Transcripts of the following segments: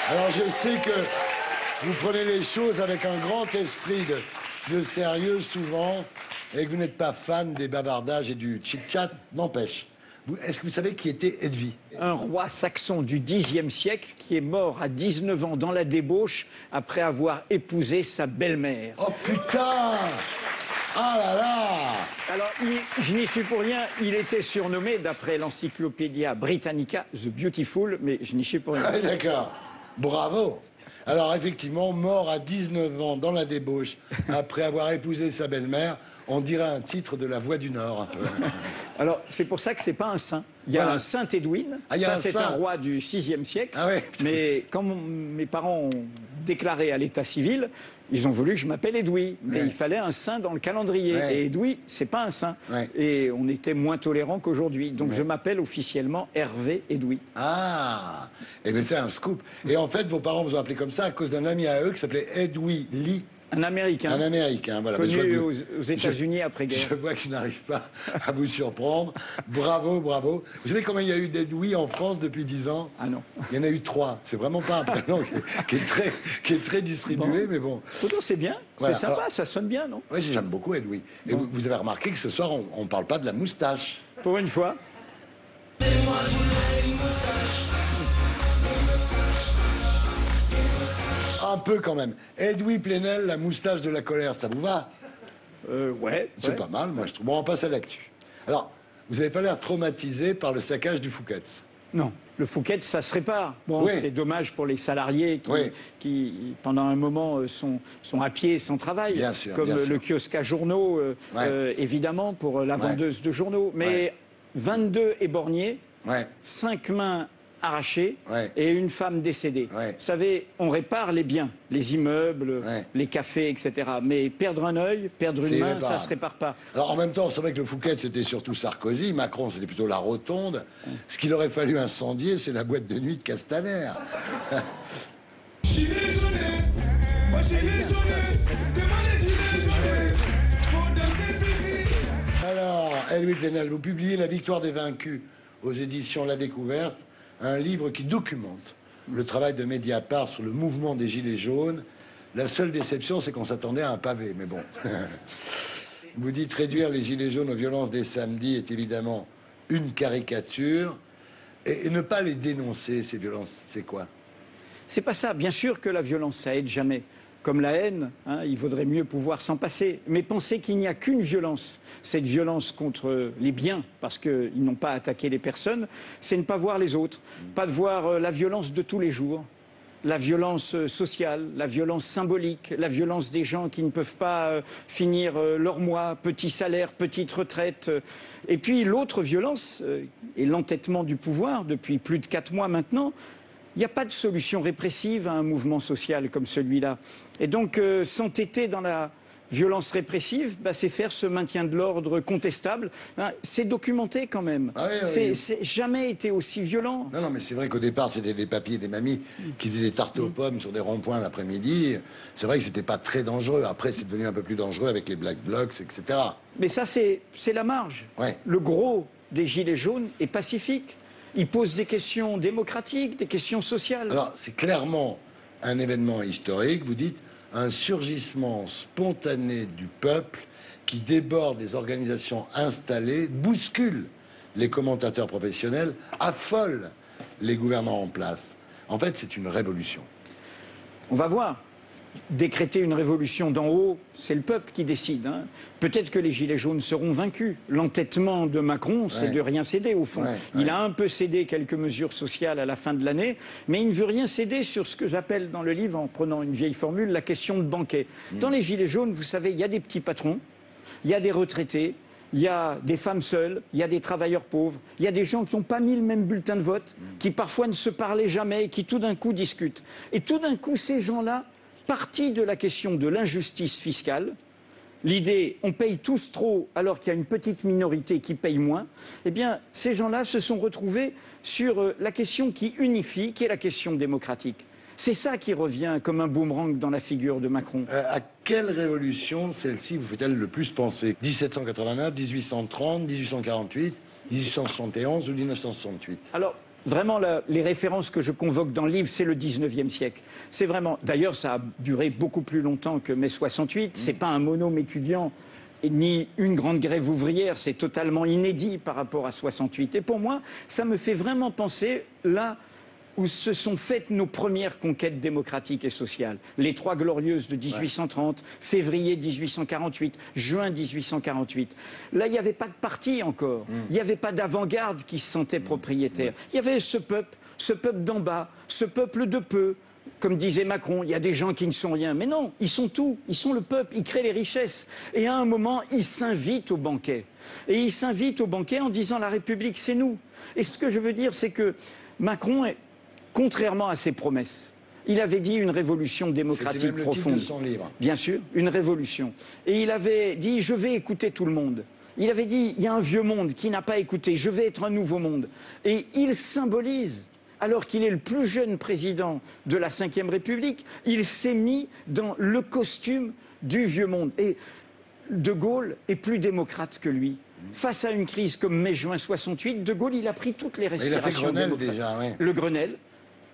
Alors je sais que vous prenez les choses avec un grand esprit de sérieux souvent et que vous n'êtes pas fan des bavardages et du chit-chat, n'empêche. Est-ce que vous savez qui était Hedwig? Un roi saxon du Xe siècle qui est mort à 19 ans dans la débauche après avoir épousé sa belle-mère. Oh putain! Ah là là! Alors, je n'y suis pour rien, il était surnommé, d'après l'Encyclopédia Britannica, The Beautiful, mais je n'y suis pour rien. Ah, d'accord. Bravo. Alors effectivement, mort à 19 ans dans la débauche, après avoir épousé sa belle-mère, on dirait un titre de La Voix du Nord. Alors, c'est pour ça que c'est pas un saint. Il y a Voilà. un saint Edwin, Ah, il y a ça un c'est saint. un roi du VIe siècle. Ah ouais. Mais quand mes parents ont déclaré à l'état civil, ils ont voulu que je m'appelle Edoui. Mais Ouais. il fallait un saint dans le calendrier. Ouais. Et Edoui, c'est pas un saint. Ouais. Et on était moins tolérant qu'aujourd'hui. Donc Ouais. je m'appelle officiellement Hervé Edoui. Ah, eh bien c'est un scoop. Et en fait, vos parents vous ont appelé comme ça à cause d'un ami à eux qui s'appelait Edwin Lee. Un Américain. Un Américain, voilà. Mais je vois Connu que aux États-Unis après-guerre. Je vois que je n'arrive pas à vous surprendre. Bravo, bravo. Vous savez combien il y a eu d'Edoui en France depuis 10 ans? Ah non. Il y en a eu 3. C'est vraiment pas un prénom qui est très distribué, mais bon. Pourtant, c'est bien. Voilà. C'est sympa, Alors- ça sonne bien, non? Oui, j'aime beaucoup Edoui. Et vous avez remarqué que ce soir, on ne parle pas de la moustache. Pour une fois. Un peu quand même. Edoui Plenel, la moustache de la colère, ça vous va? Ouais. C'est ouais. pas mal, moi je trouve. Bon, on passe à l'actu. Alors, vous n'avez pas l'air traumatisé par le saccage du Fouquet's. Non, le Fouquet, ça se répare. Bon, Oui. c'est dommage pour les salariés Oui. qui pendant un moment, sont à pied sans travail. Bien sûr, Comme bien sûr. le kiosque à journaux, Ouais. évidemment, pour la Ouais. vendeuse de journaux. Mais Ouais. 22 éborgnés, Ouais. 5 mains arrachées Ouais. et une femme décédée. Ouais. Vous savez, on répare les biens, les immeubles, Ouais. les cafés, etc. Mais perdre un œil, perdre C'est une main, ça irréparable. se répare pas. Alors en même temps, c'est vrai que le Fouquet's, c'était surtout Sarkozy. Macron, c'était plutôt la rotonde. Ce qu'il aurait fallu incendier, c'est la boîte de nuit de Castaner. Gilets jaunes, moi gilets jaunes, devant les gilets jaunes, faut danser petit. Alors, Edoui Plenel, vous publiez La victoire des vaincus aux éditions La Découverte, un livre qui documente le travail de Mediapart sur le mouvement des Gilets jaunes. La seule déception, c'est qu'on s'attendait à un pavé, mais bon. Vous dites réduire les Gilets jaunes aux violences des samedis est évidemment une caricature. Et ne pas les dénoncer, ces violences, c'est quoi? C'est pas ça. Bien sûr que la violence, ça aide jamais. Comme la haine, hein, il vaudrait mieux pouvoir s'en passer. Mais penser qu'il n'y a qu'une violence, cette violence contre les biens, parce qu'ils n'ont pas attaqué les personnes, c'est ne pas voir les autres, pas de voir la violence de tous les jours, la violence sociale, la violence symbolique, la violence des gens qui ne peuvent pas finir leur mois, petit salaire, petite retraite. Et puis l'autre violence est l'entêtement du pouvoir depuis plus de 4 mois maintenant. Il n'y a pas de solution répressive à un mouvement social comme celui-là. Et donc, s'entêter dans la violence répressive, c'est faire ce maintien de l'ordre contestable. Hein, c'est documenté quand même. Ah oui, oui. C'est jamais été aussi violent. Non, non, mais c'est vrai qu'au départ, c'était des papiers et des mamies qui faisaient des tartes aux pommes sur des ronds-points l'après-midi. C'est vrai que c'était pas très dangereux. Après, c'est devenu un peu plus dangereux avec les Black Blocs, etc. Mais ça, c'est la marge. Ouais. Le gros des Gilets jaunes est pacifique. Il pose des questions démocratiques, des questions sociales. Alors, c'est clairement un événement historique. Vous dites un surgissement spontané du peuple qui déborde les organisations installées, bouscule les commentateurs professionnels, affole les gouvernants en place. En fait, c'est une révolution. On va voir. Décréter une révolution d'en haut, c'est le peuple qui décide. Hein. Peut-être que les Gilets jaunes seront vaincus. L'entêtement de Macron, c'est Ouais. de rien céder, au fond. Ouais, Il ouais. a un peu cédé quelques mesures sociales à la fin de l'année, mais il ne veut rien céder sur ce que j'appelle dans le livre, en prenant une vieille formule, la question de banquet. Dans les Gilets jaunes, vous savez, il y a des petits patrons, il y a des retraités, il y a des femmes seules, il y a des travailleurs pauvres, il y a des gens qui n'ont pas mis le même bulletin de vote, qui parfois ne se parlaient jamais, et qui tout d'un coup discutent. Et tout d'un coup, ces gens-là, partie de la question de l'injustice fiscale, l'idée on paye tous trop alors qu'il y a une petite minorité qui paye moins, eh bien ces gens-là se sont retrouvés sur la question qui unifie, qui est la question démocratique. C'est ça qui revient comme un boomerang dans la figure de Macron. À quelle révolution celle-ci vous fait-elle le plus penser? 1789, 1830, 1848, 1871 ou 1968? Alors, Vraiment, les références que je convoque dans le livre, c'est le 19e siècle. C'est vraiment... D'ailleurs, ça a duré beaucoup plus longtemps que mai 68. C'est pas un monôme étudiant, ni une grande grève ouvrière. C'est totalement inédit par rapport à 68. Et pour moi, ça me fait vraiment penser, là où se sont faites nos premières conquêtes démocratiques et sociales. Les Trois Glorieuses de 1830, février 1848, juin 1848. Là, il n'y avait pas de parti encore. Il n'y avait pas d'avant-garde qui se sentait propriétaire. Il y avait ce peuple d'en bas, ce peuple de peu. Comme disait Macron, il y a des gens qui ne sont rien. Mais non, ils sont tout. Ils sont le peuple, ils créent les richesses. Et à un moment, ils s'invitent au banquet. Et ils s'invitent au banquet en disant « la République, c'est nous ». Et ce que je veux dire, c'est que Macron est... Contrairement à ses promesses, il avait dit une révolution démocratique profonde. C'était même le titre de son livre. Bien sûr, une révolution. Et il avait dit, je vais écouter tout le monde. Il avait dit, il y a un vieux monde qui n'a pas écouté, je vais être un nouveau monde. Et il symbolise, alors qu'il est le plus jeune président de la Ve République, il s'est mis dans le costume du vieux monde. Et De Gaulle est plus démocrate que lui. Face à une crise comme mai-juin 68, De Gaulle, il a pris toutes les respirations Grenelle démocratiques. déjà, oui. Le Grenelle,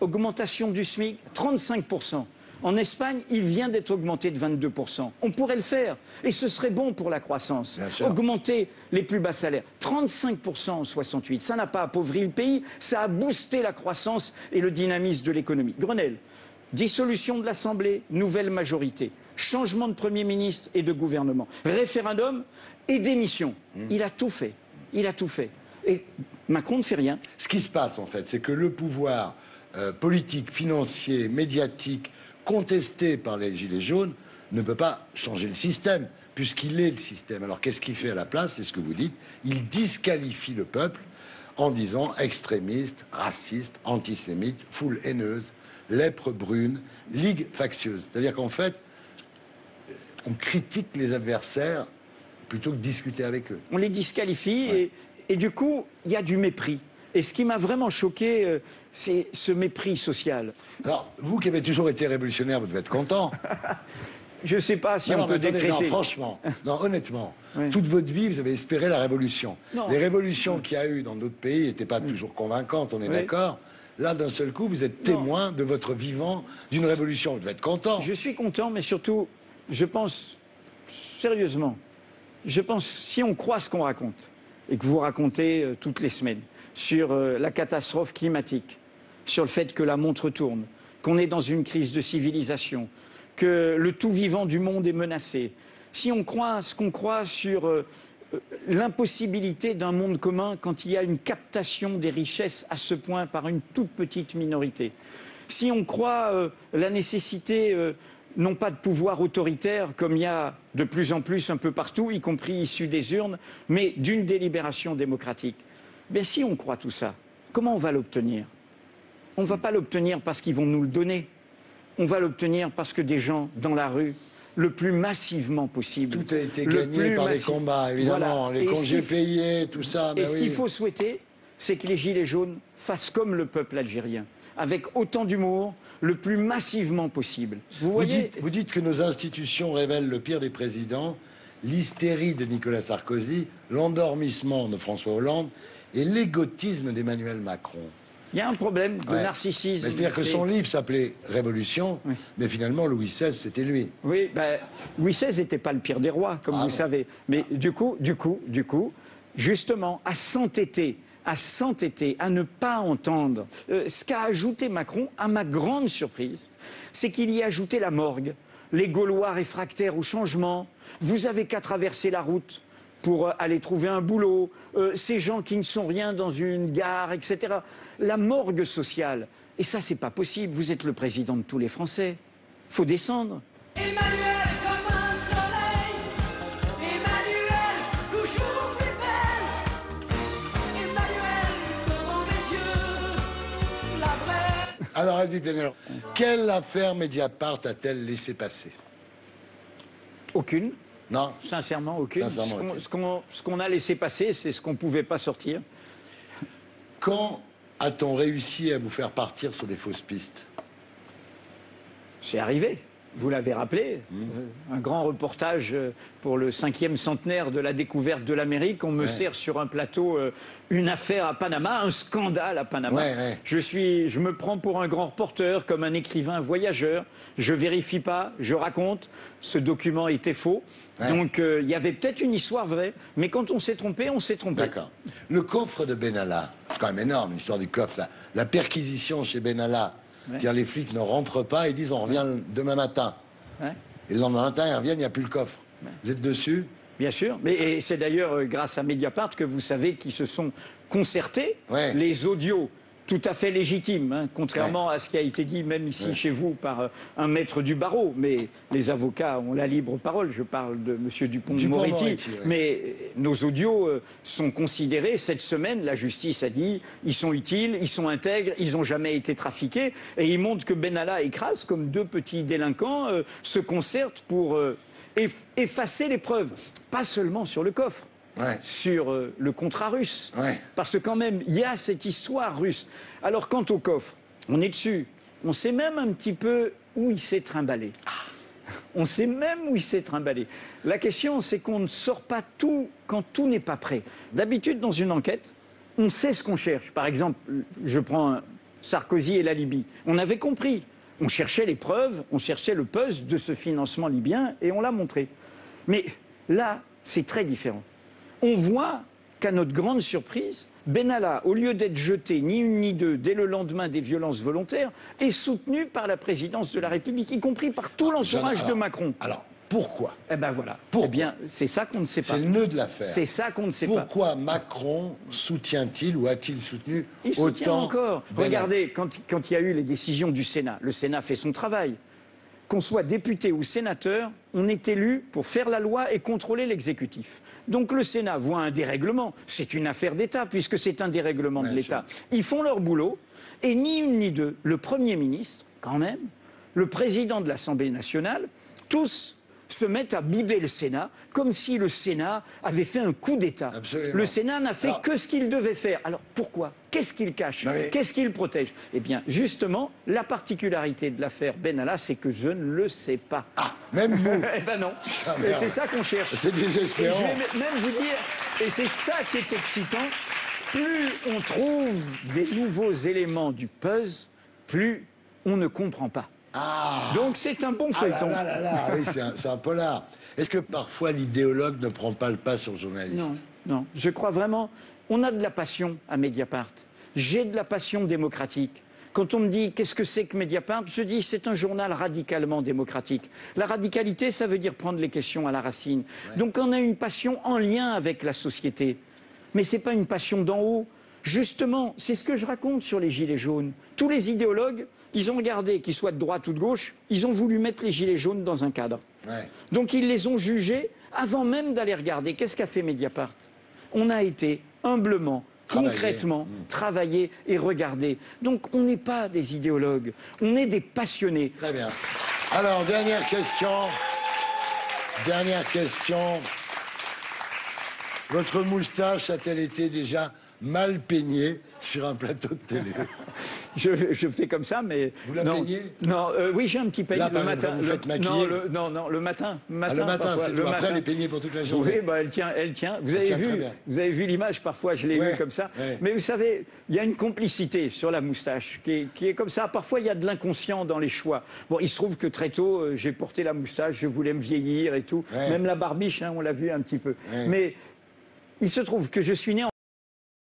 augmentation du SMIC, 35%. En Espagne, il vient d'être augmenté de 22%. On pourrait le faire, et ce serait bon pour la croissance. Augmenter les plus bas salaires, 35% en 68. Ça n'a pas appauvri le pays, ça a boosté la croissance et le dynamisme de l'économie. Grenelle, dissolution de l'Assemblée, nouvelle majorité, changement de Premier ministre et de gouvernement, référendum et démission. Il a tout fait. Il a tout fait. Et Macron ne fait rien. Ce qui se passe, en fait, c'est que le pouvoir politique, financier, médiatique, contesté par les Gilets jaunes, ne peut pas changer le système, puisqu'il est le système. Alors qu'est-ce qu'il fait à la place? C'est ce que vous dites. Il disqualifie le peuple en disant extrémiste, raciste, antisémite, foule haineuse, lèpre brune, ligue factieuse. C'est-à-dire qu'en fait, on critique les adversaires plutôt que discuter avec eux. On les disqualifie et du coup, il y a du mépris. Et ce qui m'a vraiment choqué, c'est ce mépris social. Alors, vous qui avez toujours été révolutionnaire, vous devez être content. Je ne sais pas si on peut décréter... Non, franchement, non, honnêtement, toute votre vie, vous avez espéré la révolution. Non. Les révolutions qu'il y a eu dans d'autres pays n'étaient pas toujours convaincantes, on est d'accord. Là, d'un seul coup, vous êtes témoin de votre vivant d'une révolution. Vous devez être content. Je suis content, mais surtout, je pense, sérieusement, si on croit ce qu'on raconte, et que vous racontez toutes les semaines, sur la catastrophe climatique, sur le fait que la montre tourne, qu'on est dans une crise de civilisation, que le tout vivant du monde est menacé, si on croit ce qu'on croit sur l'impossibilité d'un monde commun quand il y a une captation des richesses à ce point par une toute petite minorité, si on croit la nécessité... non pas de pouvoir autoritaire, comme il y a de plus en plus un peu partout, y compris issu des urnes, mais d'une délibération démocratique. Mais si on croit tout ça, comment on va l'obtenir? On ne va pas l'obtenir parce qu'ils vont nous le donner. On va l'obtenir parce que des gens, dans la rue, le plus massivement possible... Tout a été gagné par les combats, évidemment, les congés payés, tout ça. Et ce qu'il faut souhaiter, c'est que les Gilets jaunes fassent comme le peuple algérien, avec autant d'humour, le plus massivement possible. Vous dites que nos institutions révèlent le pire des présidents, l'hystérie de Nicolas Sarkozy, l'endormissement de François Hollande et l'égotisme d'Emmanuel Macron. Il y a un problème de narcissisme. C'est-à-dire que son livre s'appelait Révolution, mais finalement Louis XVI, c'était lui. Oui, Louis XVI n'était pas le pire des rois, comme vous savez. Mais du coup, justement, à s'entêter, à ne pas entendre. Ce qu'a ajouté Macron, à ma grande surprise, c'est qu'il y a ajouté la morgue, les Gaulois réfractaires au changement. Vous avez qu'à traverser la route pour aller trouver un boulot, ces gens qui ne sont rien dans une gare, etc. La morgue sociale. Et ça, c'est pas possible. Vous êtes le président de tous les Français. Faut descendre. Emmanuel comme un soleil, Emmanuel toujours plus belle, Emmanuel devant mes yeux, la vraie. Alors, Edwige Plenel, quelle affaire Mediapart a-t-elle laissé passer? Aucune. Non. Sincèrement, aucune. Ce qu'on a laissé passer, c'est ce qu'on ne pouvait pas sortir. Quand a-t-on réussi à vous faire partir sur des fausses pistes? C'est arrivé. vous l'avez rappelé, un grand reportage pour le 5e centenaire de la découverte de l'Amérique. On me sert sur un plateau une affaire à Panama, un scandale à Panama. Je me prends pour un grand reporter, comme un écrivain voyageur. Je vérifie pas, je raconte. Ce document était faux. Donc il y avait peut-être une histoire vraie, mais quand on s'est trompé, on s'est trompé. D'accord. Le coffre de Benalla, c'est quand même énorme, l'histoire du coffre. La perquisition chez Benalla. C'est-à-dire les flics ne rentrent pas, ils disent on revient demain matin. Et le lendemain matin, ils reviennent, il n'y a plus le coffre. Vous êtes dessus? Bien sûr. Et c'est d'ailleurs grâce à Mediapart que vous savez qu'ils se sont concertés. Les audios tout à fait légitimes, hein, contrairement à ce qui a été dit même ici chez vous par un maître du barreau. Mais les avocats ont la libre parole. Je parle de M. Dupond-Moretti. Mais nos audios sont considérés. Cette semaine, la justice a dit ils sont utiles, ils sont intègres, ils n'ont jamais été trafiqués. Et ils montrent que Benalla écrase, comme deux petits délinquants, se concertent pour effacer les preuves. Pas seulement sur le coffre. Sur le contrat russe. Parce que quand même, il y a cette histoire russe. Alors, quant au coffre, on est dessus. On sait même un petit peu où il s'est trimballé. On sait même où il s'est trimballé. La question, c'est qu'on ne sort pas tout quand tout n'est pas prêt. D'habitude, dans une enquête, on sait ce qu'on cherche. Par exemple, je prends Sarkozy et la Libye. On avait compris. On cherchait les preuves, on cherchait le puzzle de ce financement libyen et on l'a montré. Mais là, c'est très différent. On voit qu'à notre grande surprise, Benalla, au lieu d'être jeté ni une ni deux dès le lendemain des violences volontaires, est soutenu par la présidence de la République, y compris par tout l'entourage de Macron. Alors, pourquoi? Eh ben voilà. Pourquoi? Eh bien, c'est ça qu'on ne sait pas. C'est le nœud de l'affaire. C'est ça qu'on ne sait pas. Pourquoi Macron soutient-il ou a-t-il soutenu Il soutient autant encore. Regardez, quand il y a eu les décisions du Sénat, le Sénat fait son travail. Qu'on soit député ou sénateur, on est élu pour faire la loi et contrôler l'exécutif. Donc le Sénat voit un dérèglement. C'est une affaire d'État, puisque c'est un dérèglement de l'État. Ils font leur boulot, et ni une ni deux, le Premier ministre, quand même, le président de l'Assemblée nationale, tous se mettent à bouder le Sénat, comme si le Sénat avait fait un coup d'État. Le Sénat n'a fait que ce qu'il devait faire. Alors pourquoi? Qu'est-ce qu'il cache? Qu'est-ce qu'il protège? Eh bien, justement, la particularité de l'affaire Benalla, c'est que je ne le sais pas. Ah, même vous? Eh ben non. Et c'est ça qu'on cherche. C'est désespérant. Et je vais même vous dire, et c'est ça qui est excitant, plus on trouve des nouveaux éléments du puzzle, plus on ne comprend pas. Donc c'est un bon feuilleton. Oui, c'est un polar. Est-ce que parfois l'idéologue ne prend pas le pas sur le journaliste? Non, non. Je crois vraiment. On a de la passion à Mediapart. J'ai de la passion démocratique. Quand on me dit qu'est-ce que c'est que Mediapart, je dis c'est un journal radicalement démocratique. La radicalité, ça veut dire prendre les questions à la racine. Donc on a une passion en lien avec la société. Mais c'est pas une passion d'en haut. Justement, c'est ce que je raconte sur les Gilets jaunes. Tous les idéologues, ils ont regardé, qu'ils soient de droite ou de gauche, ils ont voulu mettre les Gilets jaunes dans un cadre. Donc ils les ont jugés avant même d'aller regarder. Qu'est-ce qu'a fait Mediapart? On a été humblement, concrètement, travailler et regarder. Donc on n'est pas des idéologues, on est des passionnés. Très bien. Alors, dernière question. Dernière question. Votre moustache a-t-elle été déjà mal peignée sur un plateau de télé? Je fais comme ça, mais... Vous la peignez? Non, oui, j'ai un petit peigne le matin. Vous faites maquiller? Non, le matin. Le matin, c'est le après, elle est peignée pour toute la journée. Oui, bah, elle tient. Vous avez vu l'image, parfois, je l'ai vue comme ça. Mais vous savez, il y a une complicité sur la moustache qui est comme ça. Parfois, il y a de l'inconscient dans les choix. Bon, il se trouve que très tôt, j'ai porté la moustache, je voulais me vieillir et tout. Même la barbiche, hein, on l'a vu un petit peu. Mais il se trouve que je suis né